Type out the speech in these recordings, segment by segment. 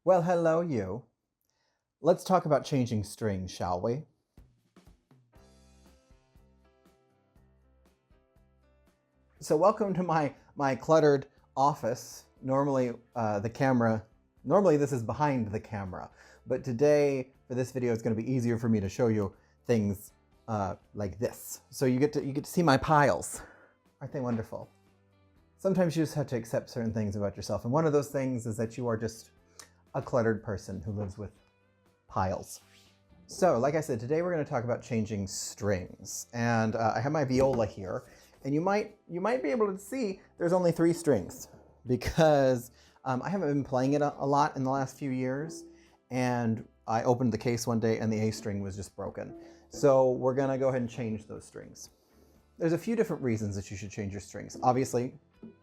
Well, hello you. Let's talk about changing strings, shall we? So welcome to my cluttered office. Normally this is behind the camera, but today for this video it's going to be easier for me to show you things like this. So you get to see my piles. Aren't they wonderful? Sometimes you just have to accept certain things about yourself, and one of those things is that you are just a cluttered person who lives with piles. So, like I said, today we're going to talk about changing strings, and I have my viola here, and you might be able to see there's only 3 strings because I haven't been playing it a lot in the last few years, and I opened the case one day and the A string was just broken. So we're going to go ahead and change those strings. There's a few different reasons that you should change your strings. Obviously,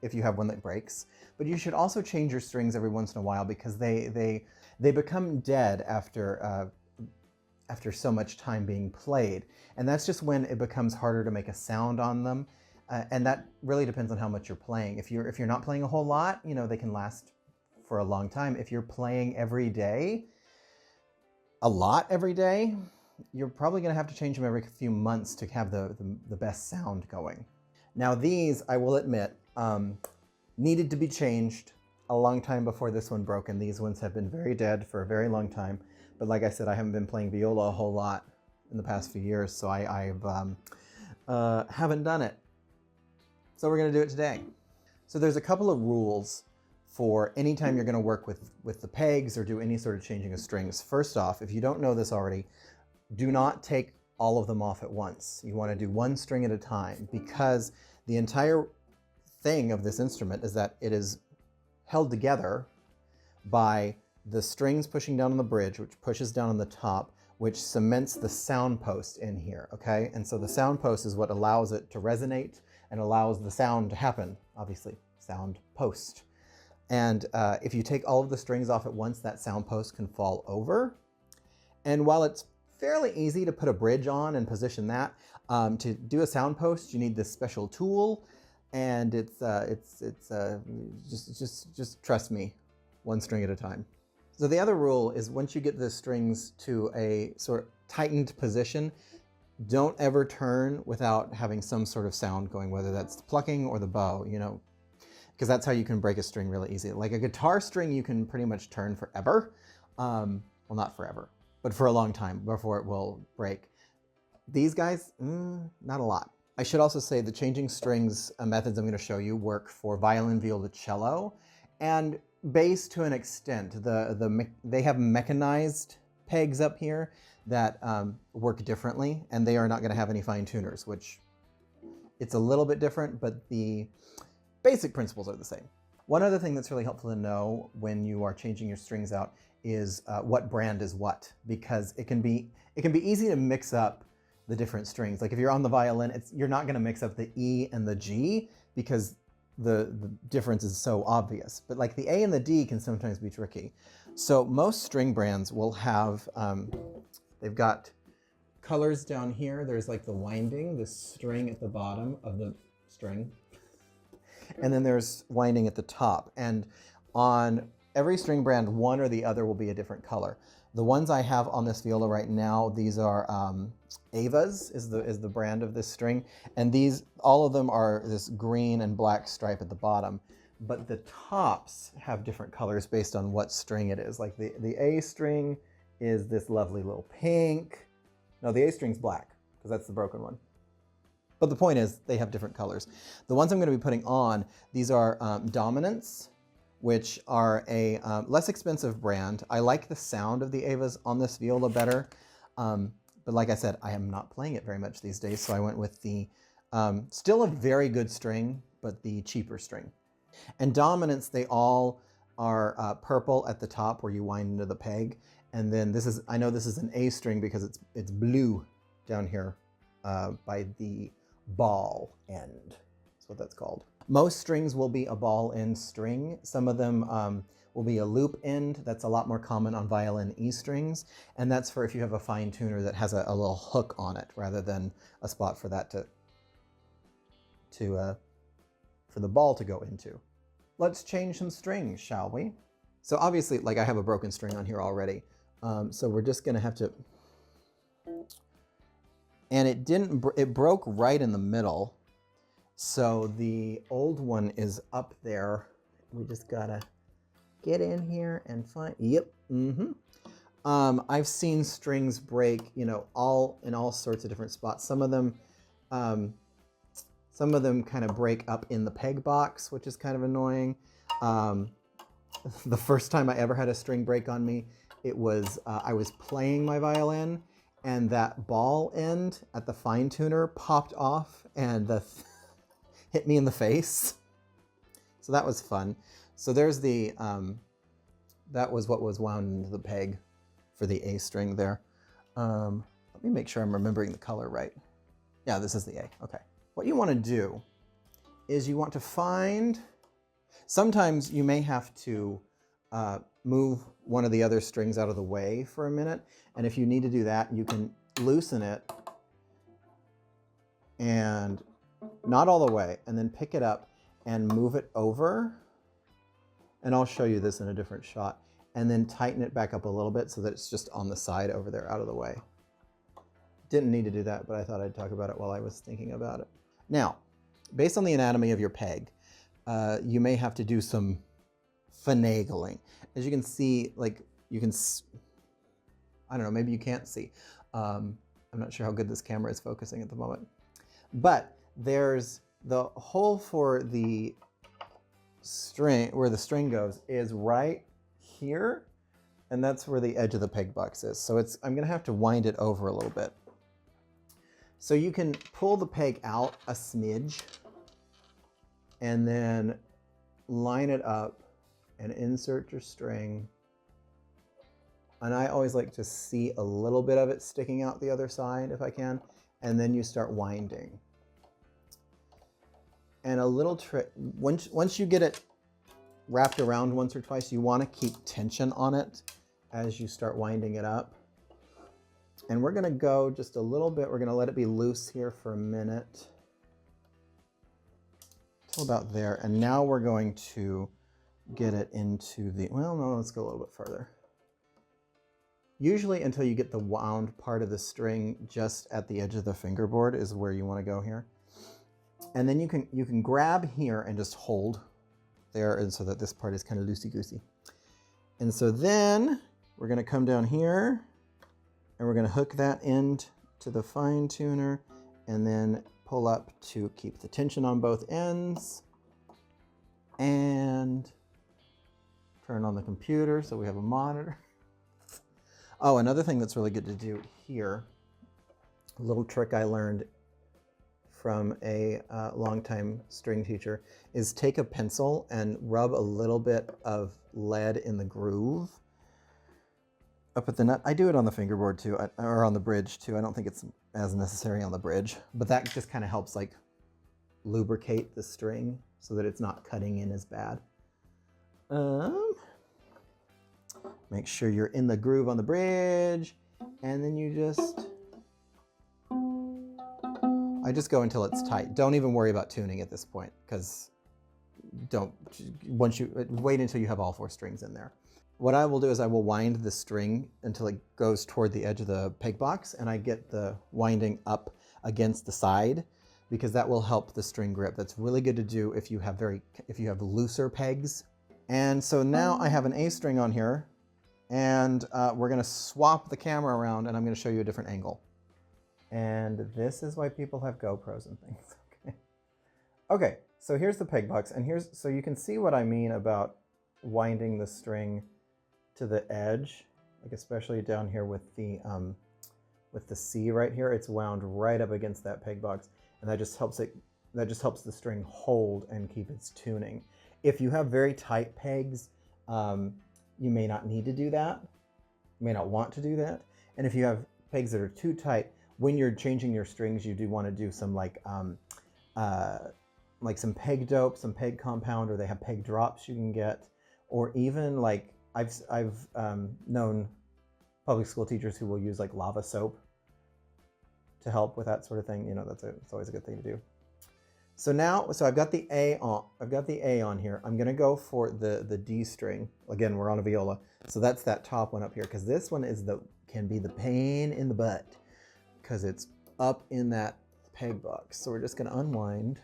if you have one that breaks, but you should also change your strings every once in a while because they become dead after so much time being played. And that's just when it becomes harder to make a sound on them. And that really depends on how much you're playing. If you're not playing a whole lot, you know, they can last for a long time. If you're playing every day, a lot every day, you're probably going to have to change them every few months to have the best sound going. Now these, I will admit, needed to be changed a long time before this one broke, and these ones have been very dead for a very long time. But like I said, I haven't been playing viola a whole lot in the past few years, so I haven't done it. So we're going to do it today. So there's a couple of rules for any time you're going to work with the pegs or do any sort of changing of strings. First off, if you don't know this already, do not take all of them off at once. You want to do one string at a time, because the entire thing of this instrument is that it is held together by the strings pushing down on the bridge, which pushes down on the top, which cements the sound post in here, okay? And so the sound post is what allows it to resonate and allows the sound to happen, obviously, sound post. And if you take all of the strings off at once, that sound post can fall over. And while it's fairly easy to put a bridge on and position that, to do a sound post, you need this special tool, and just trust me, one string at a time. So the other rule is once you get the strings to a sort of tightened position, don't ever turn without having some sort of sound going, whether that's the plucking or the bow, you know, because that's how you can break a string really easy. Like a guitar string, you can pretty much turn forever. Well, not forever, but for a long time before it will break. These guys, not a lot. I should also say the changing strings methods I'm going to show you work for violin, viola, cello, and bass to an extent. They have mechanized pegs up here that work differently, and they are not going to have any fine tuners, which it's a little bit different, but the basic principles are the same. One other thing that's really helpful to know when you are changing your strings out is what brand is what, because it can be easy to mix up the different strings. Like if you're on the violin, you're not going to mix up the E and the G because the difference is so obvious. But like the A and the D can sometimes be tricky. So most string brands will have, they've got colors down here. There's like the winding, the string at the bottom of the string. And then there's winding at the top. And on every string brand, one or the other will be a different color. The ones I have on this viola right now, these are Ava's is the brand of this string. And these, all of them are this green and black stripe at the bottom. But the tops have different colors based on what string it is. Like the A string is this lovely little pink. No, the A string's black because that's the broken one. But the point is they have different colors. The ones I'm going to be putting on, these are Dominance, which are a less expensive brand. I like the sound of the Avas on this viola better. But like I said, I am not playing it very much these days, so I went with the, still a very good string, but the cheaper string. And Dominance, they all are purple at the top where you wind into the peg. And then this is, I know this is an A string because it's blue down here by the ball end. That's what that's called. Most strings will be a ball end string. Some of them will be a loop end. That's a lot more common on violin E strings. And that's for if you have a fine tuner that has a little hook on it rather than a spot for that for the ball to go into. Let's change some strings, shall we? So obviously, like I have a broken string on here already. So we're just gonna have to, and it broke right in the middle. So the old one is up there. We just gotta get in here and find, yep, I've seen strings break, you know, in all sorts of different spots. Some of them kind of break up in the peg box, which is kind of annoying. The first time I ever had a string break on me, it was, I was playing my violin and that ball end at the fine tuner popped off and hit me in the face. So that was fun. So there's the, that was what was wound into the peg for the A string there. Let me make sure I'm remembering the color right. Yeah, this is the A, okay. What you want to do is you want to find, sometimes you may have to move one of the other strings out of the way for a minute. And if you need to do that, you can loosen it and not all the way, and then pick it up and move it over. And I'll show you this in a different shot. And then tighten it back up a little bit so that it's just on the side over there out of the way. Didn't need to do that, but I thought I'd talk about it while I was thinking about it. Now, based on the anatomy of your peg, you may have to do some finagling. As you can see, like you can, I don't know, maybe you can't see. I'm not sure how good this camera is focusing at the moment. But there's the hole for the string, where the string goes, is right here. And that's where the edge of the peg box is. So I'm gonna have to wind it over a little bit. So you can pull the peg out a smidge and then line it up and insert your string. And I always like to see a little bit of it sticking out the other side if I can. And then you start winding. And a little trick, once you get it wrapped around once or twice, you want to keep tension on it as you start winding it up. And we're going to go just a little bit. We're going to let it be loose here for a minute. Till about there. And now we're going to get it into the, well, no, let's go a little bit further. Usually until you get the wound part of the string just at the edge of the fingerboard is where you want to go here. And then you can grab here and just hold there, and so that this part is kind of loosey-goosey. And so then we're going to come down here and we're going to hook that end to the fine tuner and then pull up to keep the tension on both ends and turn on the computer so we have a monitor. Oh, another thing that's really good to do here, a little trick I learned from a longtime string teacher, is take a pencil and rub a little bit of lead in the groove up at the nut. I do it on the fingerboard too, or on the bridge too. I don't think it's as necessary on the bridge, but that just kind of helps like lubricate the string so that it's not cutting in as bad. Make sure you're in the groove on the bridge, and then you just, I just go until it's tight. Don't even worry about tuning at this point, because wait until you have all 4 strings in there. What I will do is I will wind the string until it goes toward the edge of the peg box, and I get the winding up against the side, because that will help the string grip. That's really good to do if you have looser pegs. And so now I have an A string on here, and we're gonna swap the camera around, and I'm gonna show you a different angle. And this is why people have GoPros and things. Okay, so here's the peg box, and so you can see what I mean about winding the string to the edge, like especially down here with the C right here. It's wound right up against that peg box, and that just helps the string hold and keep its tuning. If you have very tight pegs, you may not need to do that. You may not want to do that. And if you have pegs that are too tight, when you're changing your strings, you do want to do some like some peg dope, some peg compound, or they have peg drops you can get, or even like I've known public school teachers who will use like lava soap to help with that sort of thing. You know, it's always a good thing to do. So now, so I've got the A on. I've got the A on here. I'm gonna go for the D string. Again, we're on a viola, so that's that top one up here. Because this one is can be the pain in the butt because it's up in that peg box. So we're just gonna unwind,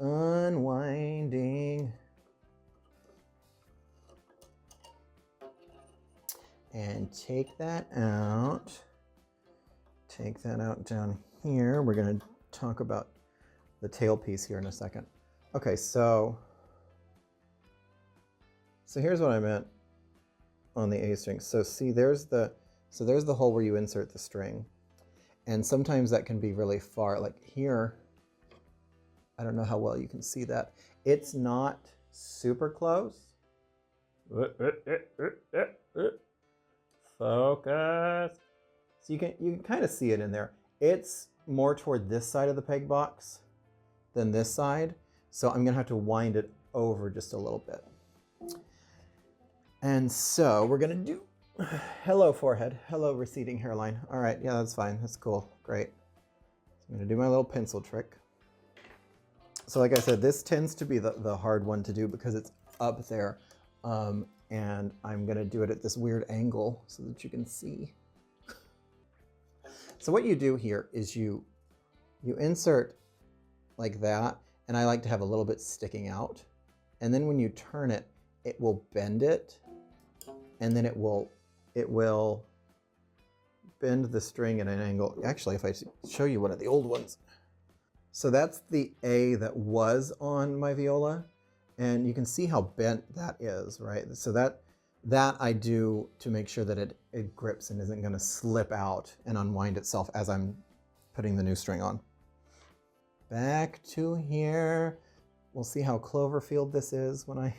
unwinding, and take that out. Take that out down here. We're gonna talk about the tailpiece here in a second. Okay, so here's what I meant on the A string. So see, there's the hole where you insert the string, and sometimes that can be really far. Like here, I don't know how well you can see that. It's not super close. Focus. So you can kind of see it in there. It's more toward this side of the peg box than this side. So I'm gonna have to wind it over just a little bit. And so we're gonna do, hello forehead, hello receding hairline. All right, yeah, that's fine, that's cool, great. So I'm gonna do my little pencil trick. So like I said, this tends to be the hard one to do because it's up there. And I'm gonna do it at this weird angle so that you can see. So what you do here is you insert like that, and I like to have a little bit sticking out. And then when you turn it, it will bend it, and then it will bend the string at an angle. Actually, if I show you one of the old ones. So that's the A that was on my viola, and you can see how bent that is, right? So that I do to make sure that it grips and isn't gonna slip out and unwind itself as I'm putting the new string on. Back to here. We'll see how Cloverfield this is when I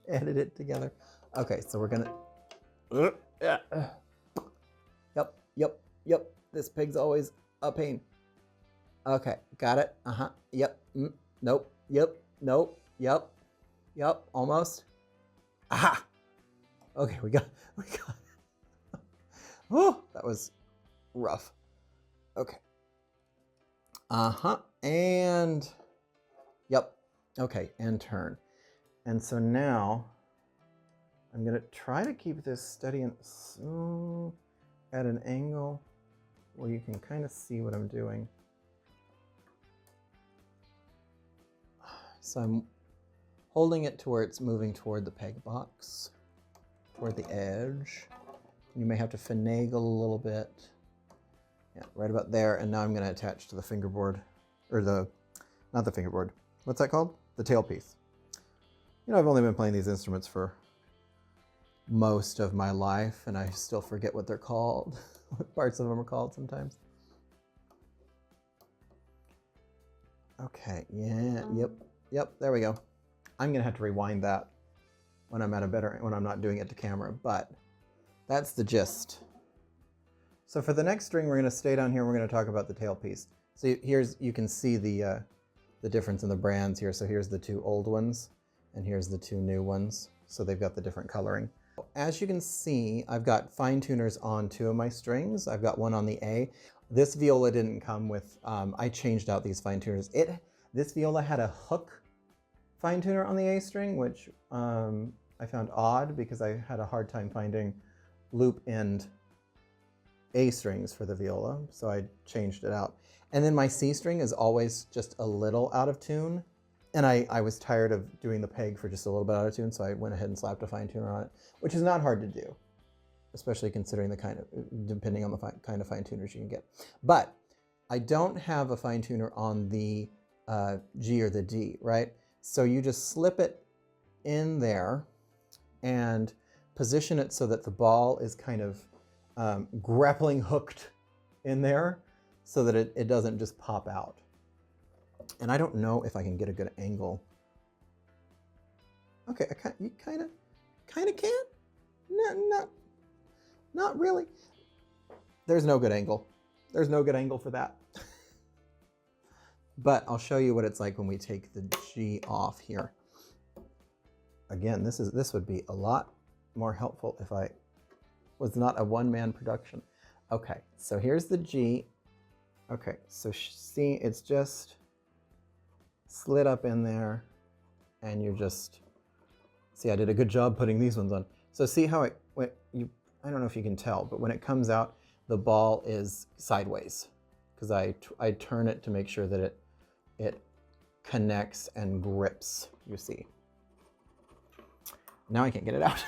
edit it together. Okay, so we're gonna, yep. This pig's always a pain. Okay, got it, yep, nope, yep, nope, yep, almost. Aha! Okay, we got it. Oh, that was rough. Okay. And yep. Okay, and turn. And so now I'm gonna try to keep this steady and at an angle where you can kind of see what I'm doing. So I'm holding it to where it's moving toward the peg box, toward the edge. You may have to finagle a little bit. Yeah, right about there. And now I'm going to attach to the fingerboard, or not the fingerboard. What's that called? The tailpiece. You know, I've only been playing these instruments for most of my life, and I still forget what they're called, what parts of them are called sometimes. Okay, yeah, yep, there we go. I'm going to have to rewind that when I'm not doing it to camera, but that's the gist. So for the next string, we're going to stay down here. We're going to talk about the tailpiece. So you can see the difference in the brands here. So here's the two old ones, and here's the two new ones. So they've got the different coloring. As you can see, I've got fine tuners on two of my strings. I've got one on the A. This viola didn't come with, I changed out these fine tuners. This viola had a hook fine tuner on the A string, which I found odd because I had a hard time finding loop end A strings for the viola, so I changed it out. And then my C string is always just a little out of tune, and I was tired of doing the peg for just a little bit out of tune, so I went ahead and slapped a fine tuner on it, which is not hard to do, especially considering depending on the kind of fine tuners you can get. But I don't have a fine tuner on the G or the D, right? So you just slip it in there and position it so that the ball is kind of grappling hooked in there so that it doesn't just pop out. And I don't know if I can get a good angle. Okay, you kind of can. Not really. There's no good angle. There's no good angle for that. But I'll show you what it's like when we take the G off here. Again, this would be a lot more helpful if I was not a one-man production. Okay, so here's the G. Okay, so see, it's just slid up in there, and you just, see, I did a good job putting these ones on. So see how it, I don't know if you can tell, but when it comes out, the ball is sideways, because I turn it to make sure that it connects and grips, you see. Now I can't get it out.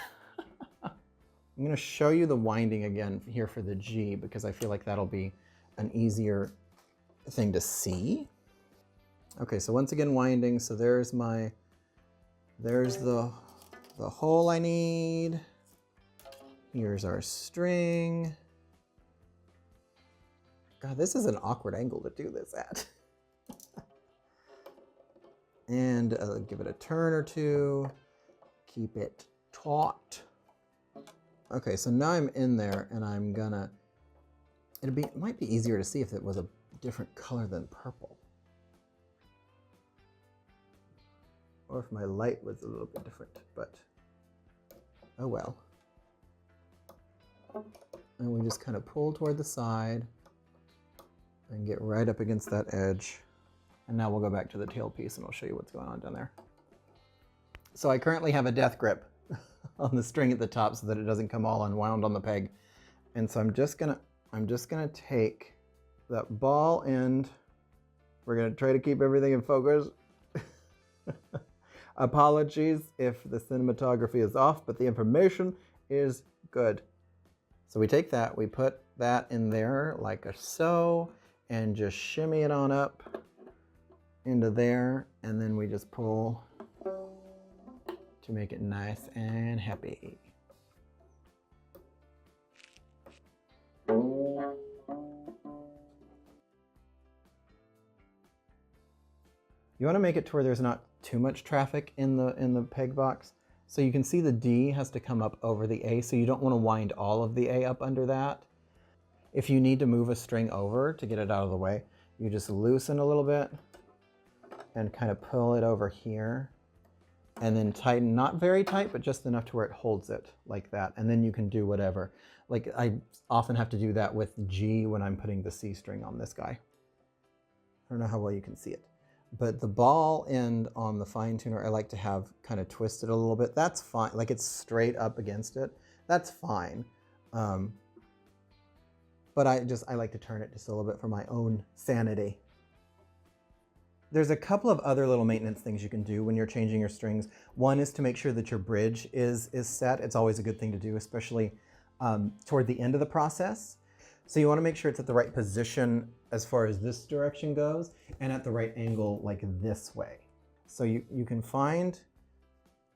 I'm going to show you the winding again here for the G, because I feel like that'll be an easier thing to see. Okay, so once again winding, so there's the hole I need. Here's our string. God, this is an awkward angle to do this at. And give it a turn or two. Keep it taut. Okay, so now I'm in there, and I'm gonna, it might be easier to see if it was a different color than purple. Or if my light was a little bit different, but oh well. And we just kind of pull toward the side and get right up against that edge. And now we'll go back to the tail piece and I'll show you what's going on down there. So I currently have a death grip on the string at the top so that it doesn't come all unwound on the peg. And so I'm just gonna take that ball end. We're gonna try to keep everything in focus. Apologies if the cinematography is off, but the information is good. So we take that, we put that in there like so, and just shimmy it on up into there, and then we just pull to make it nice and happy. You want to make it to where there's not too much traffic in the peg box. So you can see the D has to come up over the A, so you don't want to wind all of the A up under that. If you need to move a string over to get it out of the way, you just loosen a little bit and kind of pull it over here, and then tighten, not very tight, but just enough to where it holds it like that. And then you can do whatever. Like I often have to do that with G when I'm putting the C string on this guy. I don't know how well you can see it. But the ball end on the fine tuner, I like to have kind of twisted a little bit. That's fine, like it's straight up against it. That's fine. But I like to turn it just a little bit for my own sanity. There's a couple of other little maintenance things you can do when you're changing your strings. One is to make sure that your bridge is set. It's always a good thing to do, especially toward the end of the process. So you want to make sure it's at the right position as far as this direction goes, and at the right angle like this way. So you can find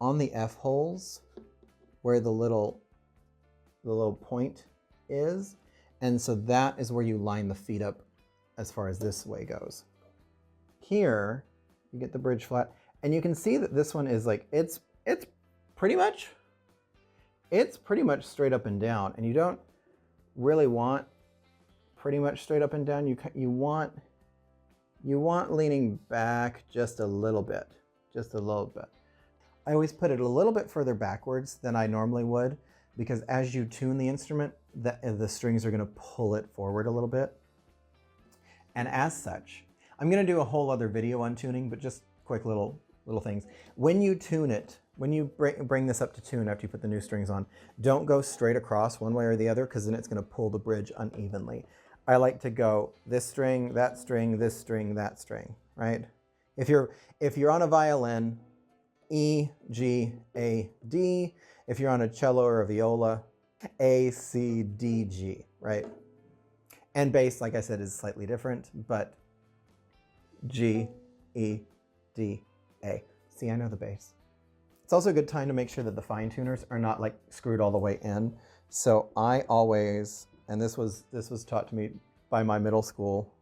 on the F holes where the little point is, and so that is where you line the feet up as far as this way goes. Here you get the bridge flat, and you can see that this one is like it's pretty much straight up and down, and you don't really want pretty much straight up and down. You want leaning back just a little bit. I always put it a little bit further backwards than I normally would, because as you tune the instrument, the strings are going to pull it forward a little bit. And as such, I'm going to do a whole other video on tuning, but just quick little things. When you tune it, when you bring this up to tune after you put the new strings on, don't go straight across one way or the other, because then it's going to pull the bridge unevenly. I like to go this string, that string, this string, that string, right? If you're on a violin, E, G, A, D. If you're on a cello or a viola, A, C, D, G, right? And bass, like I said, is slightly different, but G, E, D, A. See, I know the bass. It's also a good time to make sure that the fine tuners are not like screwed all the way in. So I always, and this was taught to me by my middle school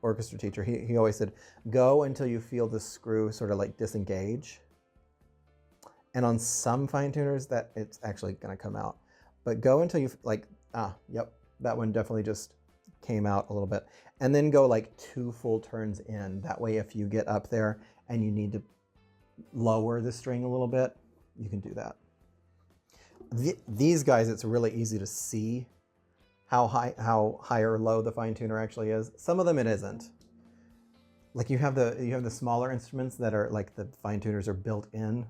orchestra teacher. He always said, go until you feel the screw sort of like disengage. And on some fine tuners that it's actually going to come out. But go until you like, yep, that one definitely just came out a little bit. And then go like 2 full turns in. That way if you get up there and you need to lower the string a little bit, you can do that. These guys, it's really easy to see how high or low the fine tuner actually is. Some of them it isn't. Like you have the smaller instruments that are like the fine tuners are built in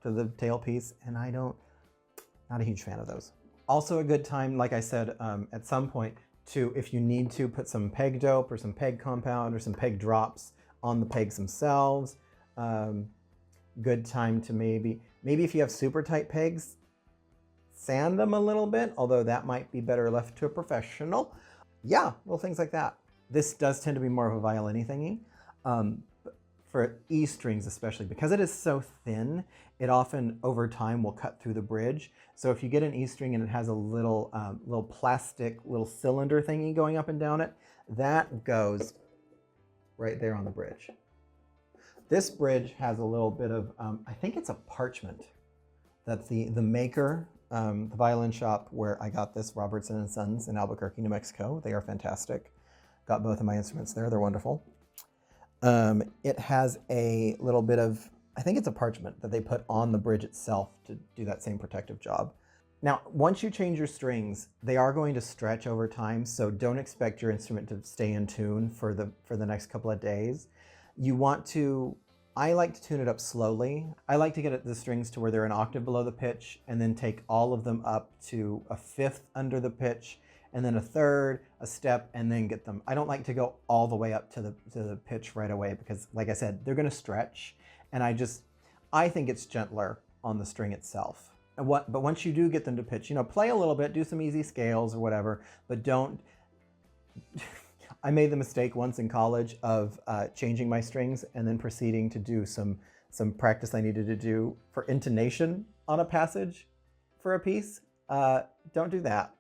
to the tailpiece, and not a huge fan of those. Also a good time, like I said, at some point to, if you need to, put some peg dope or some peg compound or some peg drops on the pegs themselves. Good time to maybe if you have super tight pegs, sand them a little bit, although that might be better left to a professional. Yeah, little things like that. This does tend to be more of a violin-y thingy. For E strings especially, because it is so thin, it often over time will cut through the bridge. So if you get an E string and it has a little plastic little cylinder thingy going up and down it, that goes right there on the bridge. This bridge has a little bit of, I think it's a parchment that the maker, the violin shop where I got this, Robertson & Sons in Albuquerque, New Mexico. They are fantastic. Got both of my instruments there. They're wonderful. It has a little bit of, I think it's a parchment that they put on the bridge itself to do that same protective job. Now, once you change your strings, they are going to stretch over time, so don't expect your instrument to stay in tune for the next couple of days. You want to, I like to tune it up slowly. I like to get the strings to where they're an octave below the pitch and then take all of them up to a fifth under the pitch and then a third, a step, and then get them. I don't like to go all the way up to the pitch right away because, like I said, they're gonna stretch, and I think it's gentler on the string itself. But once you do get them to pitch, play a little bit, do some easy scales or whatever, but don't. I made the mistake once in college of changing my strings and then proceeding to do some practice I needed to do for intonation on a passage for a piece. Don't do that.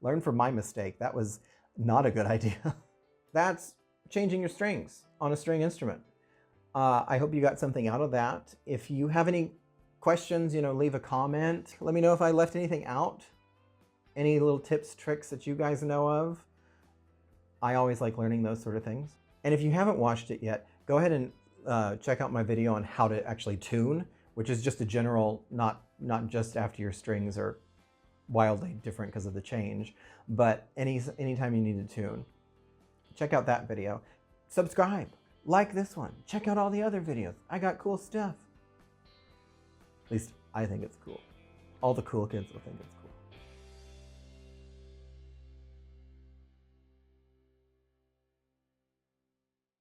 Learn from my mistake. That was not a good idea. That's changing your strings on a string instrument. I hope you got something out of that. If you have any questions, leave a comment. Let me know if I left anything out. Any little tips, tricks that you guys know of. I always like learning those sort of things. And if you haven't watched it yet, go ahead and check out my video on how to actually tune, which is just a general, not just after your strings are wildly different because of the change, but anytime you need to tune. Check out that video. Subscribe, like this one. Check out all the other videos. I got cool stuff. At least I think it's cool. All the cool kids will think it's cool.